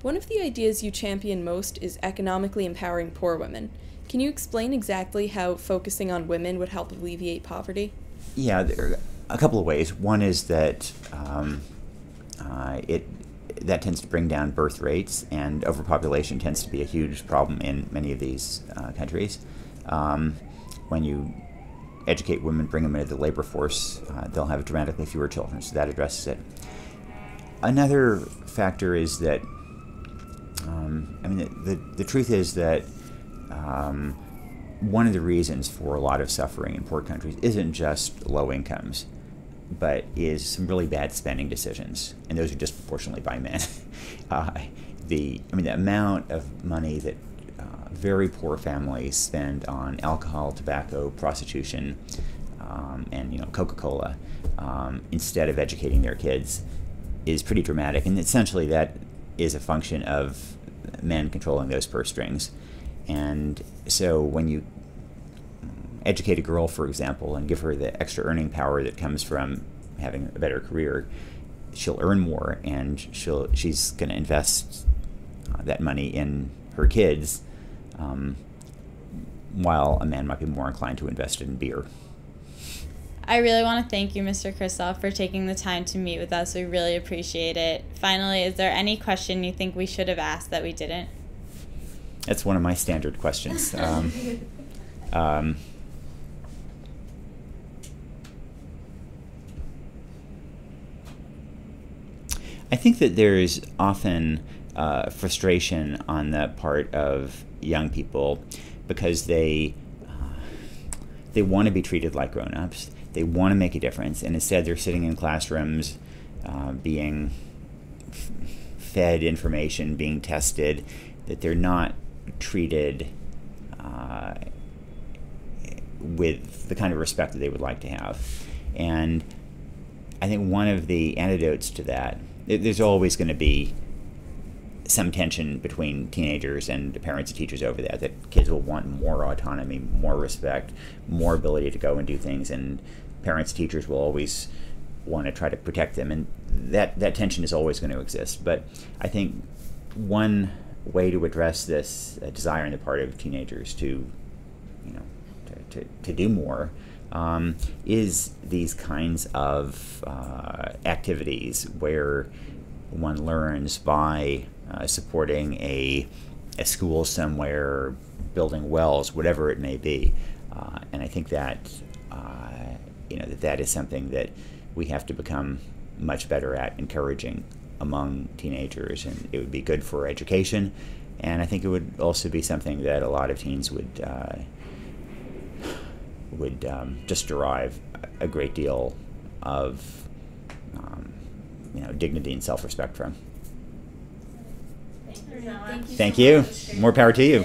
One of the ideas you champion most is economically empowering poor women. Can you explain exactly how focusing on women would help alleviate poverty? Yeah, there are a couple of ways. One is that it that tends to bring down birth rates, and overpopulation tends to be a huge problem in many of these countries. When you educate women, bring them into the labor force, they'll have dramatically fewer children, so that addresses it. Another factor is that, the truth is that one of the reasons for a lot of suffering in poor countries isn't just low incomes, but is some really bad spending decisions, and those are disproportionately by men. The amount of money that very poor families spend on alcohol, tobacco, prostitution, and Coca-Cola instead of educating their kids is pretty dramatic, and essentially that is a function of men controlling those purse strings. And so when you educate a girl, for example, and give her the extra earning power that comes from having a better career, she'll earn more, and she's going to invest that money in her kids, while a man might be more inclined to invest in beer. I really want to thank you, Mr. Kristof, for taking the time to meet with us. We really appreciate it. Finally, is there any question you think we should have asked that we didn't? That's one of my standard questions. I think that there's often frustration on the part of young people because they want to be treated like grown-ups. They want to make a difference, and instead they're sitting in classrooms being fed information, being tested, that they're not treated with the kind of respect that they would like to have. And I think one of the antidotes to that, there's always going to be some tension between teenagers and the parents and teachers over that kids will want more autonomy, more respect, more ability to go and do things, and parents and teachers will always want to try to protect them, and that tension is always going to exist. But I think one way to address this desire on the part of teenagers to do more is these kinds of activities where one learns by supporting a school somewhere, building wells, whatever it may be. And I think that that is something that we have to become much better at encouraging among teenagers, and it would be good for education. And I think it would also be something that a lot of teens would just derive a great deal of dignity and self-respect from. Thank you so much. Thank you. More power to you.